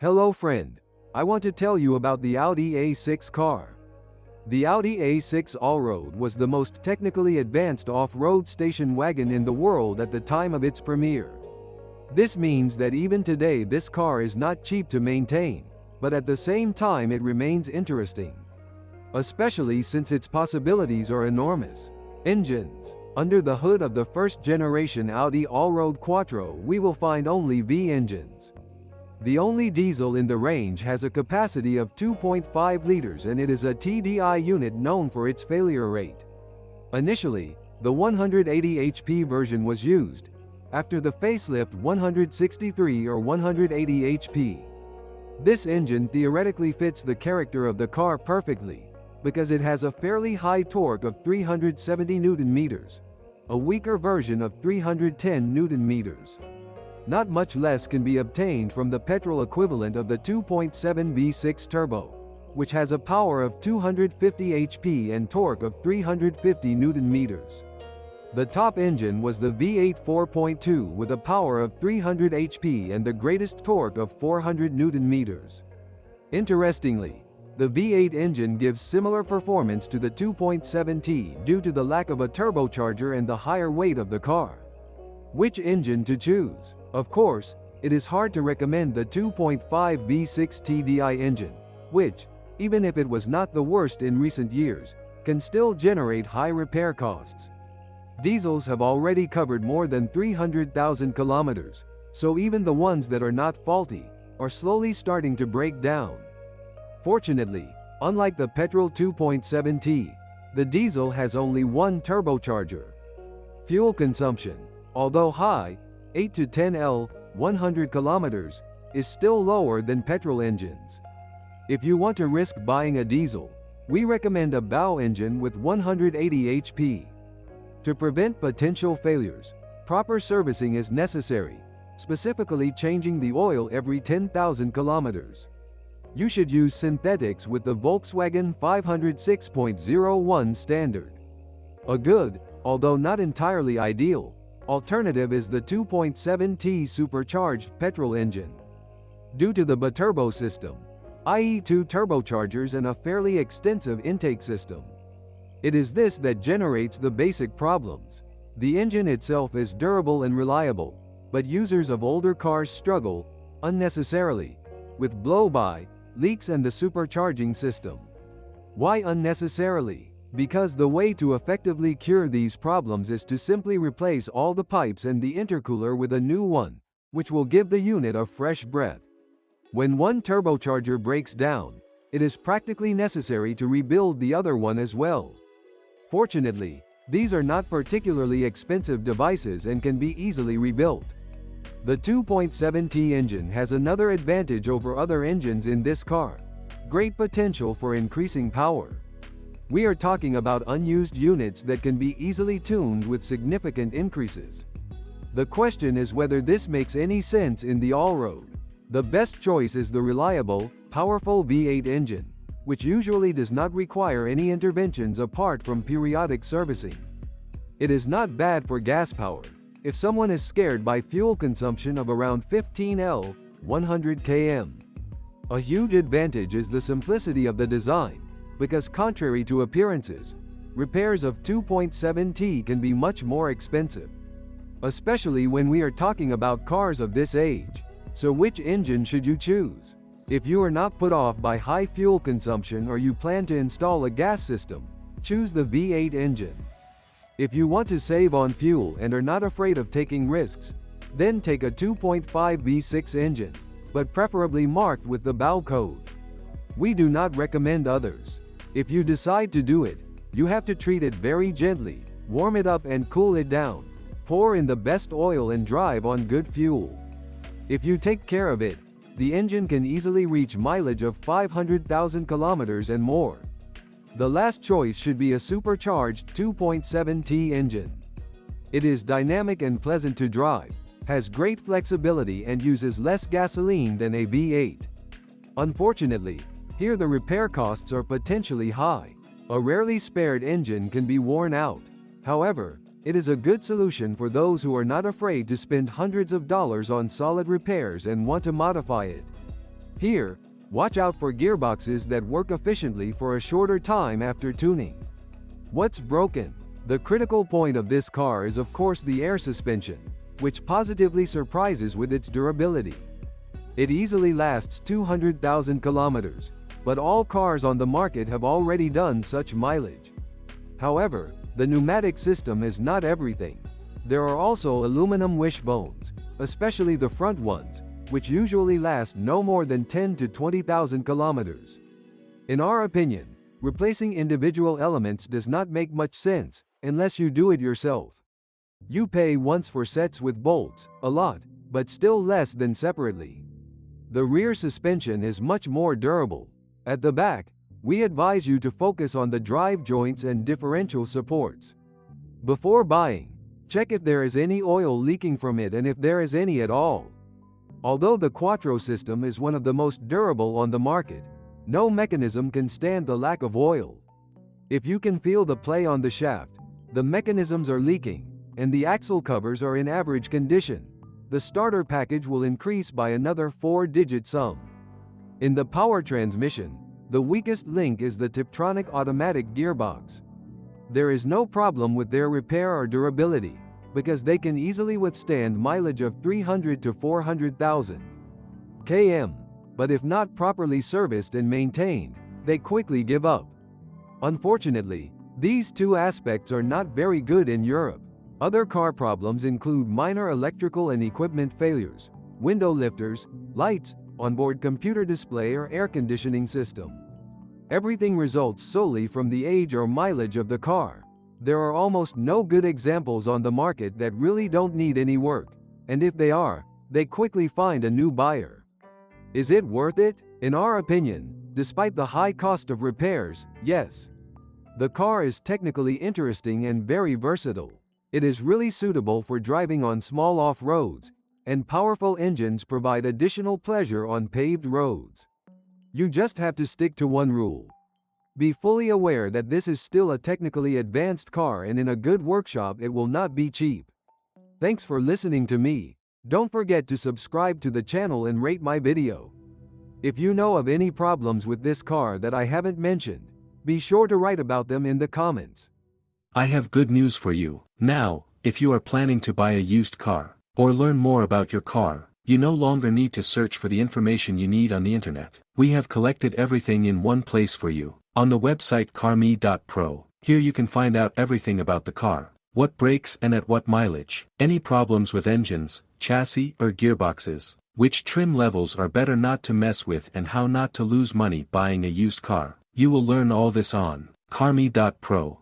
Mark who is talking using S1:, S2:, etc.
S1: Hello friend, I want to tell you about the Audi A6 car. The Audi A6 Allroad was the most technically advanced off-road station wagon in the world at the time of its premiere. This means that even today this car is not cheap to maintain, but at the same time it remains interesting. Especially since its possibilities are enormous. Engines. Under the hood of the first-generation Audi Allroad Quattro we will find only V engines. The only diesel in the range has a capacity of 2.5 liters and it is a TDI unit known for its failure rate. Initially, the 180 HP version was used. After the facelift 163 or 180 HP. This engine theoretically fits the character of the car perfectly, because it has a fairly high torque of 370 Nm, a weaker version of 310 Nm. Not much less can be obtained from the petrol equivalent of the 2.7 V6 turbo, which has a power of 250 HP and torque of 350 Nm. The top engine was the V8 4.2 with a power of 300 HP and the greatest torque of 400 Nm. Interestingly, the V8 engine gives similar performance to the 2.7T due to the lack of a turbocharger and the higher weight of the car. Which engine to choose? Of course, it is hard to recommend the 2.5 V6 TDI engine, which, even if it was not the worst in recent years, can still generate high repair costs. Diesels have already covered more than 300,000 kilometers, so even the ones that are not faulty are slowly starting to break down. Fortunately, unlike the petrol 2.7T, the diesel has only one turbocharger. Fuel consumption, although high, 8 to 10 L, 100 kilometers, is still lower than petrol engines. If you want to risk buying a diesel, we recommend a bow engine with 180 HP. To prevent potential failures, proper servicing is necessary, specifically changing the oil every 10,000 kilometers. You should use synthetics with the Volkswagen 506.01 standard. A good, although not entirely ideal, alternative is the 2.7T supercharged petrol engine. Due to the biturbo system, i.e. two turbochargers and a fairly extensive intake system. It is this that generates the basic problems. The engine itself is durable and reliable, but users of older cars struggle, unnecessarily, with blow-by, leaks and the supercharging system. Why unnecessarily? Because the way to effectively cure these problems is to simply replace all the pipes and the intercooler with a new one, which will give the unit a fresh breath. When one turbocharger breaks down, it is practically necessary to rebuild the other one as well. Fortunately, these are not particularly expensive devices and can be easily rebuilt. The 2.7T engine has another advantage over other engines in this car: great potential for increasing power. We are talking about unused units that can be easily tuned with significant increases. The question is whether this makes any sense in the Allroad. The best choice is the reliable, powerful V8 engine, which usually does not require any interventions apart from periodic servicing. It is not bad for gas power, if someone is scared by fuel consumption of around 15 L, 100 km. A huge advantage is the simplicity of the design, because contrary to appearances, repairs of 2.7T can be much more expensive. Especially when we are talking about cars of this age. So which engine should you choose? If you are not put off by high fuel consumption or you plan to install a gas system, choose the V8 engine. If you want to save on fuel and are not afraid of taking risks, then take a 2.5 V6 engine, but preferably marked with the bow code. We do not recommend others. If you decide to do it, you have to treat it very gently, warm it up and cool it down, pour in the best oil and drive on good fuel. If you take care of it, the engine can easily reach mileage of 500,000 kilometers and more. The last choice should be a supercharged 2.7T engine. It is dynamic and pleasant to drive, has great flexibility and uses less gasoline than a V8. Unfortunately, here the repair costs are potentially high. A rarely spared engine can be worn out. However, it is a good solution for those who are not afraid to spend hundreds of dollars on solid repairs and want to modify it. Here, watch out for gearboxes that work efficiently for a shorter time after tuning. What's broken? The critical point of this car is of course the air suspension, which positively surprises with its durability. It easily lasts 200,000 kilometers, but all cars on the market have already done such mileage. However, the pneumatic system is not everything. There are also aluminum wishbones, especially the front ones, which usually last no more than 10 to 20,000 kilometers. In our opinion, replacing individual elements does not make much sense, unless you do it yourself. You pay once for sets with bolts, a lot, but still less than separately. The rear suspension is much more durable. At the back, we advise you to focus on the drive joints and differential supports. Before buying, check if there is any oil leaking from it and if there is any at all. Although the Quattro system is one of the most durable on the market, no mechanism can stand the lack of oil. If you can feel the play on the shaft, the mechanisms are leaking, and the axle covers are in average condition, the starter package will increase by another 4-digit sum. In the power transmission, the weakest link is the Tiptronic automatic gearbox. There is no problem with their repair or durability, because they can easily withstand mileage of 300 to 400,000 km, but if not properly serviced and maintained, they quickly give up. Unfortunately, these two aspects are not very good in Europe. Other car problems include minor electrical and equipment failures, window lifters, lights, onboard computer display or air conditioning system. Everything results solely from the age or mileage of the car. There are almost no good examples on the market that really don't need any work, and if they are, they quickly find a new buyer. Is it worth it? In our opinion, despite the high cost of repairs, yes. The car is technically interesting and very versatile. It is really suitable for driving on small off-roads, and powerful engines provide additional pleasure on paved roads. You just have to stick to one rule. Be fully aware that this is still a technically advanced car and in a good workshop it will not be cheap. Thanks for listening to me. Don't forget to subscribe to the channel and rate my video. If you know of any problems with this car that I haven't mentioned, be sure to write about them in the comments.
S2: I have good news for you. Now, if you are planning to buy a used car, or learn more about your car, you no longer need to search for the information you need on the internet. We have collected everything in one place for you, on the website carme.pro. Here you can find out everything about the car, what breaks and at what mileage, any problems with engines, chassis or gearboxes, which trim levels are better not to mess with and how not to lose money buying a used car. You will learn all this on carme.pro.